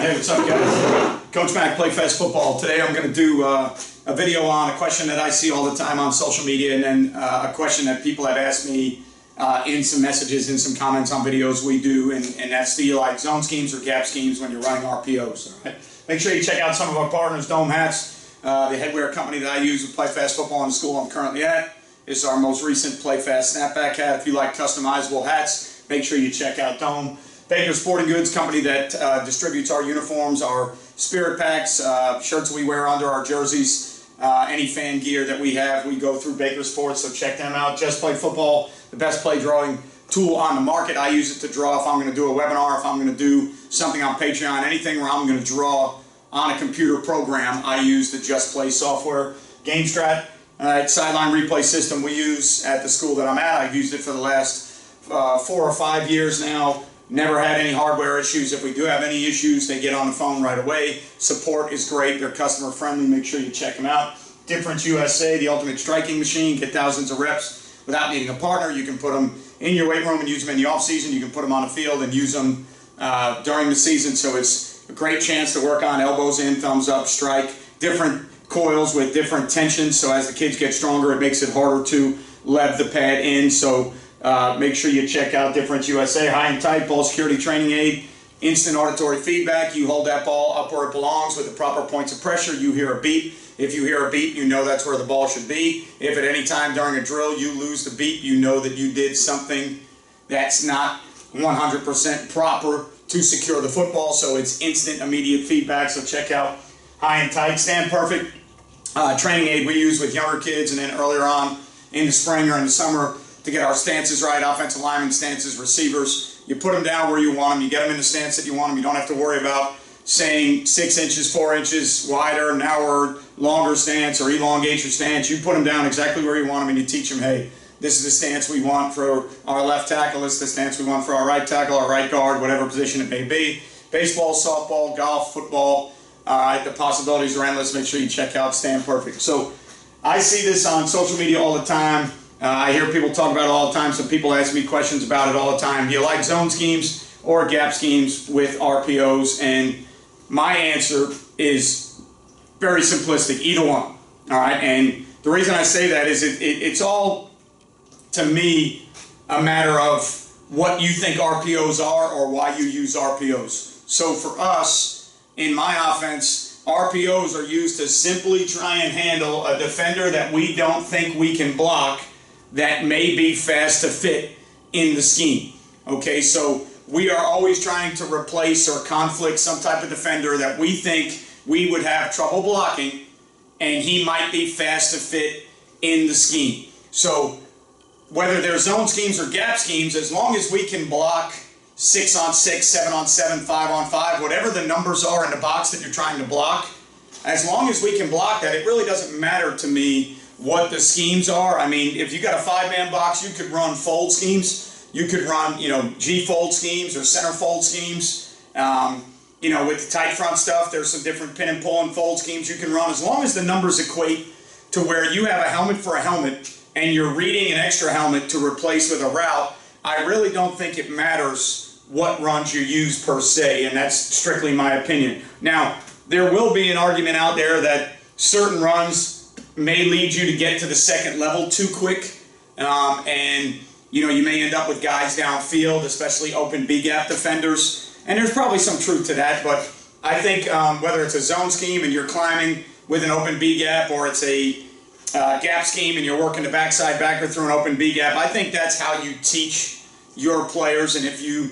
Hey, what's up, guys? Coach Mac, PlayFast Football. Today I'm going to do a video on a question that I see all the time on social media, and then a question that people have asked me in some messages and some comments on videos we do, and that's, do you like zone schemes or gap schemes when you're running RPOs? All right? Make sure you check out some of our partners, Dome Hats, the headwear company that I use with PlayFast Football in the school I'm currently at. This is our most recent PlayFast snapback hat. If you like customizable hats, make sure you check out Dome. Baker Sporting Goods, company that distributes our uniforms, our spirit packs, shirts we wear under our jerseys, any fan gear that we have, we go through Baker Sports, so check them out. JustPlayFB, the best play drawing tool on the market. I use it to draw if I'm going to do a webinar, if I'm going to do something on Patreon, anything where I'm going to draw on a computer program, I use the JustPlay software. GameStrat, sideline replay system we use at the school that I'm at. I've used it for the last 4 or 5 years now. Never had any hardware issues. If we do have any issues, they get on the phone right away. Support is great. They're customer friendly. Make sure you check them out. DifferenceUSA, the ultimate striking machine. Get thousands of reps without needing a partner. You can put them in your weight room and use them in the off season. You can put them on the field and use them during the season. So it's a great chance to work on elbows in, thumbs up, strike, different coils with different tensions. So as the kids get stronger, it makes it harder to lev the pad in. So make sure you check out DifferenceUSA, HighandTight, ball security training aid, instant auditory feedback. You hold that ball up where it belongs with the proper points of pressure. You hear a beep. If you hear a beep, you know that's where the ball should be. If at any time during a drill you lose the beep, you know that you did something that's not 100% proper to secure the football. So it's instant, immediate feedback. So check out HighandTight. StandPerfect, training aid we use with younger kids, and then earlier on in the spring or in the summer, to get our stances right, offensive linemen stances, receivers. You put them down where you want them. You get them in the stance that you want them. You don't have to worry about saying 6 inches, 4 inches wider, narrower, longer stance, or elongate your stance. You put them down exactly where you want them, and you teach them, hey, this is the stance we want for our left tackle. This is the stance we want for our right tackle, our right guard, whatever position it may be. Baseball, softball, golf, football. The possibilities are endless. Make sure you check out StandPerfect. So I see this on social media all the time. I hear people talk about it all the time. Some people ask me questions about it all the time. Do you like zone schemes or gap schemes with RPOs? And my answer is very simplistic, either one. All right, and the reason I say that is it's all, to me, a matter of what you think RPOs are or why you use RPOs. So for us, in my offense, RPOs are used to simply try and handle a defender that we don't think we can block that may be fast to fit in the scheme. Okay, so we are always trying to replace or conflict some type of defender that we think we would have trouble blocking, and he might be fast to fit in the scheme. So whether they're zone schemes or gap schemes, as long as we can block 6 on 6, 7 on 7, 5 on 5, whatever the numbers are in the box that you're trying to block, as long as we can block that, it really doesn't matter to me what the schemes are. I mean, if you got a 5-man box, you could run fold schemes. You could run, G-fold schemes or center fold schemes. With the tight front stuff, there's some different pin and pull and fold schemes you can run. As long as the numbers equate to where you have a helmet for a helmet and you're reading an extra helmet to replace with a route, I really don't think it matters what runs you use per se, and that's strictly my opinion. Now, there will be an argument out there that certain runs may lead you to get to the second level too quick, and you may end up with guys downfield, especially open B-gap defenders, and there's probably some truth to that. But I think whether it's a zone scheme and you're climbing with an open B-gap, or it's a gap scheme and you're working the backside backer through an open B-gap, I think that's how you teach your players. And if you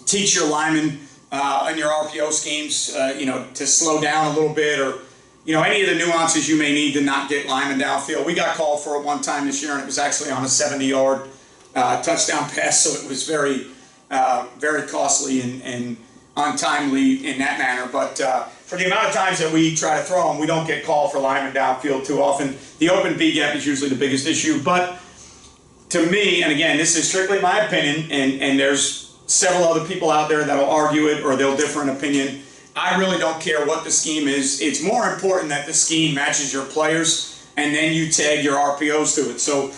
teach your linemen in your RPO schemes, to slow down a little bit, or any of the nuances you may need to not get linemen downfield. We got called for it one time this year, and it was actually on a 70-yard touchdown pass, so it was very, very costly and untimely in that manner. But for the amount of times that we try to throw them, we don't get called for linemen downfield too often. The open B-gap is usually the biggest issue. But to me, and again, this is strictly my opinion, and there's several other people out there that'll argue it or they'll differ in opinion. I really don't care what the scheme is. It's more important that the scheme matches your players, and then you tag your RPOs to it. So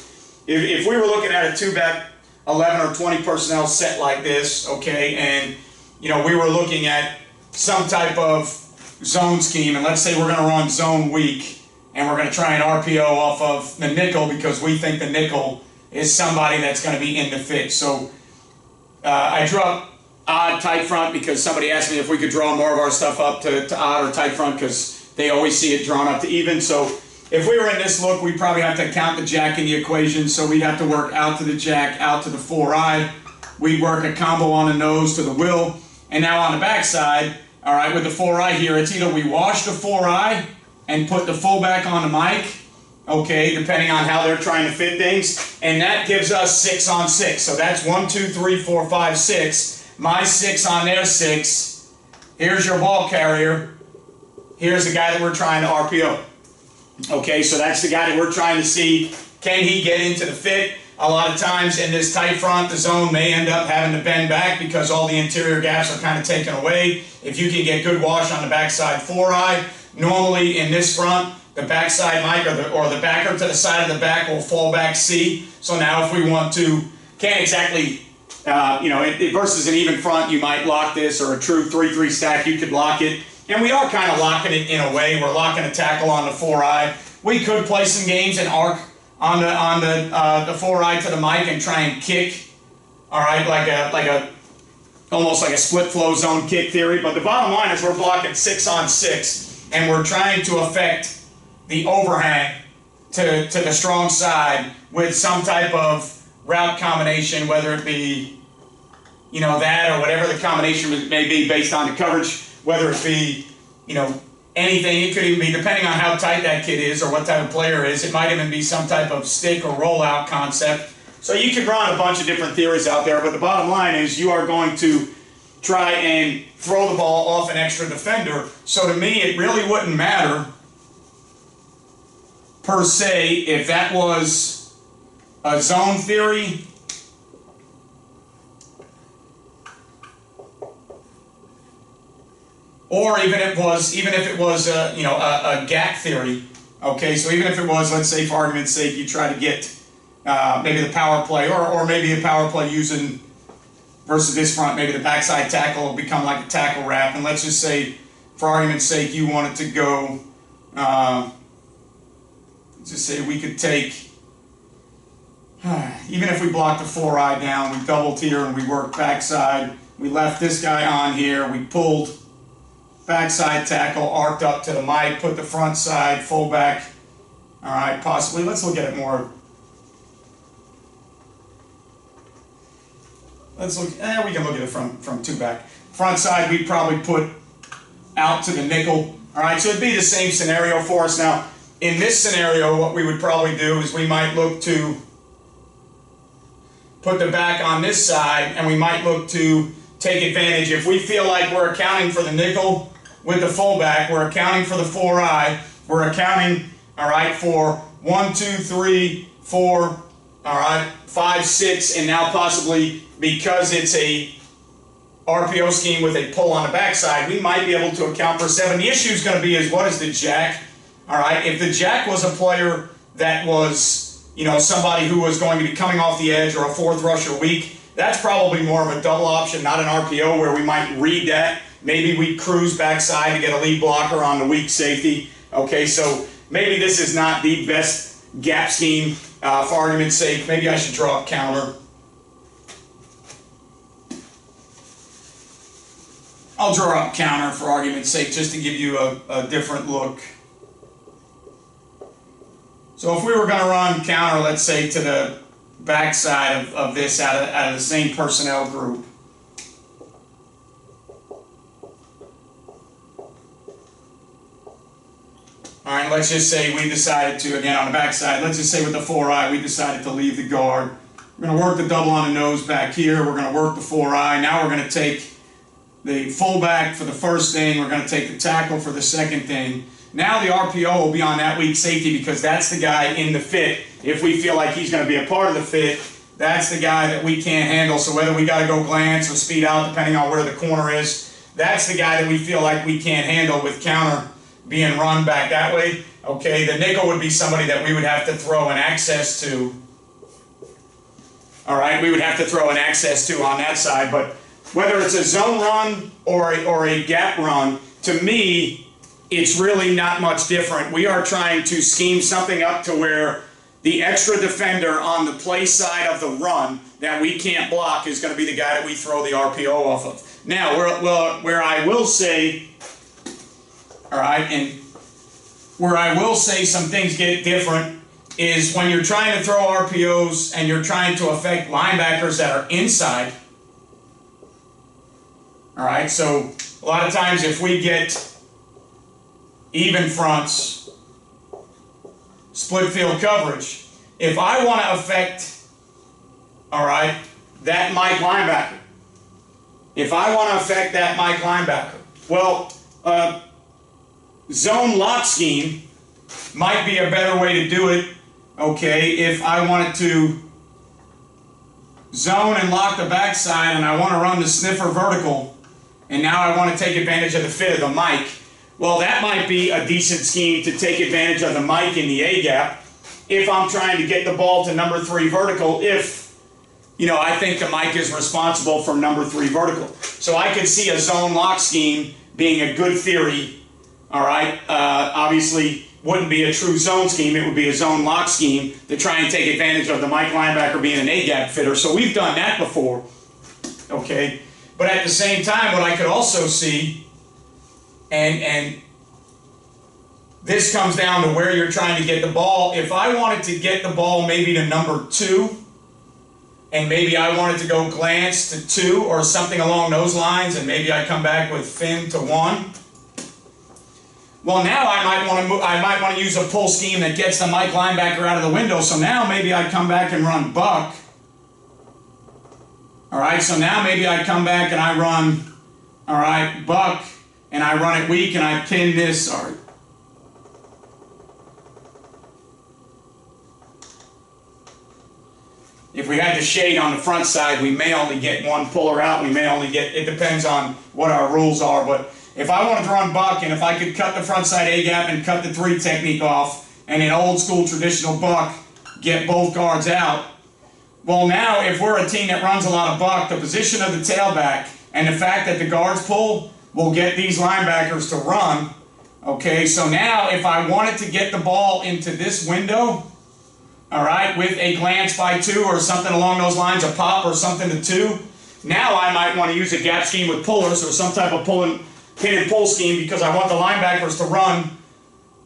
if we were looking at a 2-back 11 or 20 personnel set like this, okay, and we were looking at some type of zone scheme, and let's say we're going to run zone weak, and we're going to try an RPO off of the nickel because we think the nickel is somebody that's going to be in the fit. So I drew up odd tight front because somebody asked me if we could draw more of our stuff up to odd or tight front because they always see it drawn up to even. So if we were in this look, we'd probably have to count the jack in the equation. So we'd have to work out to the jack, out to the 4-eye. We'd work a combo on the nose to the will. And now on the backside, all right, with the 4-eye here, it's either we wash the 4-eye and put the fullback on the mic, okay, depending on how they're trying to fit things, and that gives us 6 on 6. So that's 1, 2, 3, 4, 5, 6. My 6 on their 6. Here's your ball carrier. Here's the guy that we're trying to RPO. Okay, so that's the guy that we're trying to see, can he get into the fit? A lot of times in this tight front, the zone may end up having to bend back because all the interior gaps are kind of taken away. If you can get good wash on the backside 4-eye, normally in this front, the backside mic or the backer to the side of the back will fall back C. So now if we want to, can't exactly, versus an even front, you might lock this, or a true 3-3 stack, you could lock it. And we are kind of locking it in a way. We're locking a tackle on the 4-eye. We could play some games and arc on the 4-eye to the mic and try and kick, all right, almost like a split flow zone kick theory. But the bottom line is we're blocking 6 on 6, and we're trying to affect the overhang to the strong side with some type of route combination, whether it be, that or whatever the combination may be based on the coverage, whether it be, anything. It could even be, depending on how tight that kid is or what type of player is, it might even be some type of stick or rollout concept. So you could run a bunch of different theories out there, but the bottom line is you are going to try and throw the ball off an extra defender. So to me, it really wouldn't matter per se if that was a zone theory or even if it was a gap theory. Okay, so even if it was, let's say for argument's sake, you try to get maybe the power play or maybe a power play using versus this front, maybe the backside tackle will become like a tackle wrap, and let's just say for argument's sake you want it to go, let's just say we could take, even if we block the 4-eye down, we doubled here and we worked backside, we left this guy on here, we pulled backside tackle, arced up to the mic, put the front side, fullback, all right, possibly, let's look at it more. Let's look, we can look at it from 2 back. Front side, we'd probably put out to the nickel, all right, so it'd be the same scenario for us. Now, in this scenario, what we would probably do is we might look to put the back on this side, and we might look to take advantage. If we feel like we're accounting for the nickel with the fullback, we're accounting for the 4-eye, we're accounting, all right, for 1, 2, 3, 4, all right, 5, 6, and now possibly because it's a RPO scheme with a pull on the backside, we might be able to account for 7. The issue is going to be is what is the jack? All right, if the jack was a player that was, somebody who was going to be coming off the edge or a 4th rusher weak, that's probably more of a double option, not an RPO, where we might read that. Maybe we cruise backside to get a lead blocker on the weak safety. Okay, so maybe this is not the best gap scheme for argument's sake. Maybe I should draw a counter. I'll draw up counter for argument's sake just to give you a different look. So if we were going to run counter, let's say to the backside of this out of the same personnel group. All right, let's just say we decided to, again on the backside, let's just say with the 4-eye, we decided to leave the guard. We're going to work the double on the nose back here. We're going to work the 4-eye. Now we're going to take the fullback for the first thing. We're going to take the tackle for the second thing. Now the RPO will be on that weak safety because that's the guy in the fit. If we feel like he's going to be a part of the fit, that's the guy that we can't handle. So whether we got to go glance or speed out, depending on where the corner is, that's the guy that we feel like we can't handle with counter being run back that way. Okay, the nickel would be somebody that we would have to throw an access to. All right, we would have to throw an access to on that side, but whether it's a zone run or a gap run, to me, it's really not much different. We are trying to scheme something up to where the extra defender on the play side of the run that we can't block is going to be the guy that we throw the RPO off of. Now, where I will say, all right, and where I will say some things get different is when you're trying to throw RPOs and you're trying to affect linebackers that are inside. All right, so a lot of times if we get even fronts, split field coverage, if I want to affect, all right, that Mike linebacker, well, zone lock scheme might be a better way to do it, okay, if I wanted to zone and lock the backside and I want to run the sniffer vertical, and now I want to take advantage of the fit of the Mike. Well, that might be a decent scheme to take advantage of the Mike in the A-gap if I'm trying to get the ball to number 3 vertical, if, you know, I think the Mike is responsible for number 3 vertical. So I could see a zone lock scheme being a good theory, all right? Obviously, wouldn't be a true zone scheme. It would be a zone lock scheme to try and take advantage of the Mike linebacker being an A-gap fitter. So we've done that before, okay? But at the same time, what I could also see, and this comes down to where you're trying to get the ball. If I wanted to get the ball maybe to number 2, and maybe I wanted to go glance to 2 or something along those lines, and maybe I come back with fin to 1. Well, now I might want to use a pull scheme that gets the Mike linebacker out of the window. So now maybe I come back and run buck. All right, so now maybe I come back and I run, all right, buck, and I run it weak and I pin this, sorry. If we had the shade on the front side, we may only get one puller out. We may only get, it depends on what our rules are. But if I wanted to run buck and if I could cut the front side A-gap and cut the 3 technique off, and in old school traditional buck, get both guards out, well now if we're a team that runs a lot of buck, the position of the tailback and the fact that the guards pull will get these linebackers to run. Okay, so now if I wanted to get the ball into this window, all right, with a glance by 2 or something along those lines, a pop or something to 2, now I might want to use a gap scheme with pullers or some type of pin and pull scheme because I want the linebackers to run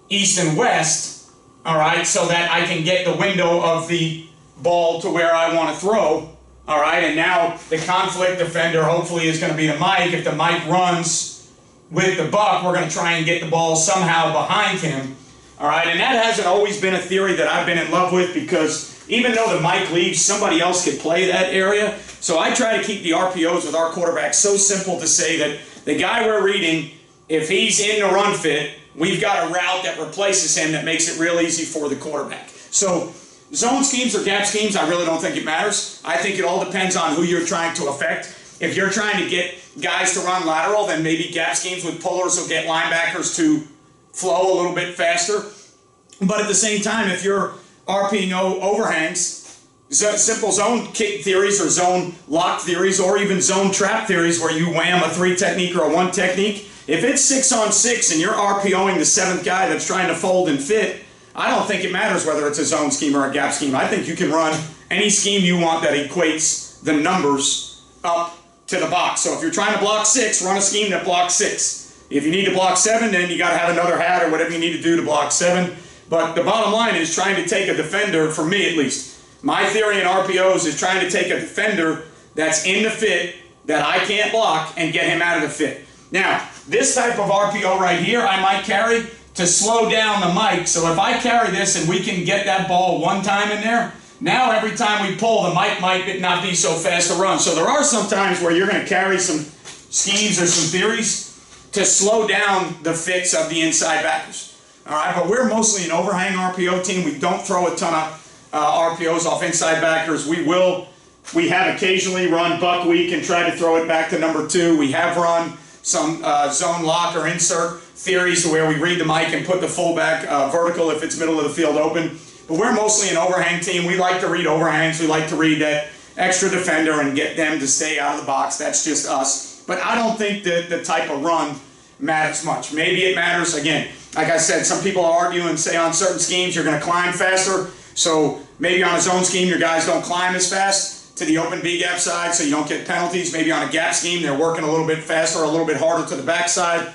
east and west, all right, so that I can get the window of the ball to where I want to throw, all right, and now the conflict defender hopefully is going to be the Mike. If the Mike runs with the buck, we're going to try and get the ball somehow behind him. All right, and that hasn't always been a theory that I've been in love with because even though the Mike leaves, somebody else could play that area. So I try to keep the RPOs with our quarterback so simple to say that the guy we're reading, if he's in the run fit, we've got a route that replaces him that makes it real easy for the quarterback. So zone schemes or gap schemes, I really don't think it matters. I think it all depends on who you're trying to affect. If you're trying to get guys to run lateral, then maybe gap schemes with pullers will get linebackers to flow a little bit faster. But at the same time, if you're RPing overhangs, simple zone kick theories or zone lock theories or even zone trap theories where you wham a 3 technique or a 1 technique, if it's 6 on 6 and you're RPOing the 7th guy that's trying to fold and fit, I don't think it matters whether it's a zone scheme or a gap scheme. I think you can run any scheme you want that equates the numbers up to the box. So if you're trying to block 6, run a scheme that blocks 6. If you need to block 7, then you got to have another hat or whatever you need to do to block 7. But the bottom line is trying to take a defender, for me at least. My theory in RPOs is trying to take a defender that's in the fit that I can't block and get him out of the fit. Now, this type of RPO right here, I might carry to slow down the Mike. So if I carry this and we can get that ball 1 time in there, now every time we pull, the Mike might not be so fast to run. So there are some times where you're going to carry some schemes or some theories to slow down the fits of the inside backers. All right, but we're mostly an overhang RPO team. We don't throw a ton of RPOs off inside backers. We have occasionally run buck weak and try to throw it back to number 2. We have run some zone lock or insert theories where we read the Mike and put the fullback vertical if it's middle of the field open. But we're mostly an overhang team. We like to read overhangs. We like to read that extra defender and get them to stay out of the box. That's just us. But I don't think that the type of run matters much. Maybe it matters. Again, like I said, some people argue and say on certain schemes you're going to climb faster. So maybe on a zone scheme your guys don't climb as fast to the open B gap side, so you don't get penalties. Maybe on a gap scheme they're working a little bit faster or a little bit harder to the backside.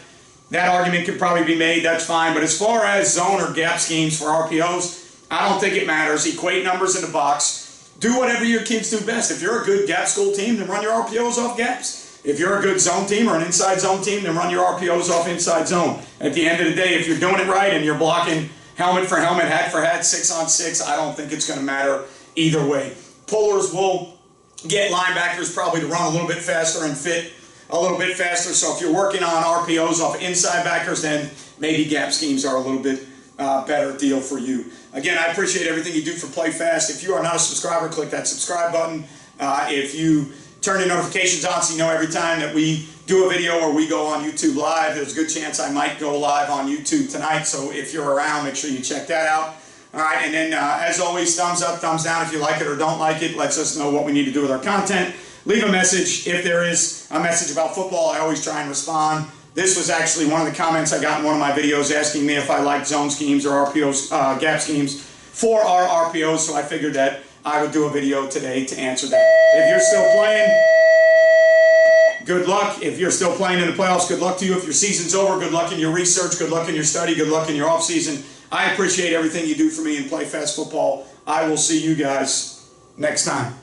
That argument could probably be made. That's fine. But as far as zone or gap schemes for RPOs, I don't think it matters. Equate numbers in the box. Do whatever your kids do best. If you're a good gap school team, then run your RPOs off gaps. If you're a good zone team or an inside zone team, then run your RPOs off inside zone. At the end of the day, if you're doing it right and you're blocking helmet for helmet, hat for hat, 6-on-6, I don't think it's going to matter either way. Pullers will get linebackers probably to run a little bit faster and fit a little bit faster. So if you're working on RPOs off inside backers, then maybe gap schemes are a little bit better deal for you. Again, I appreciate everything you do for Play Fast. If you are not a subscriber, click that subscribe button. If you turn your notifications on so you know every time that we do a video or we go on YouTube Live, there's a good chance I might go live on YouTube tonight. So if you're around, make sure you check that out. All right, and then as always, thumbs up, thumbs down if you like it or don't like it. Lets us know what we need to do with our content. Leave a message. If there is a message about football, I always try and respond. This was actually one of the comments I got in one of my videos asking me if I liked zone schemes or RPOs, gap schemes for our RPOs, so I figured that I would do a video today to answer that. If you're still playing, good luck. If you're still playing in the playoffs, good luck to you. If your season's over, good luck in your research, good luck in your study, good luck in your off season. I appreciate everything you do for me in Play Fast Football. I will see you guys next time.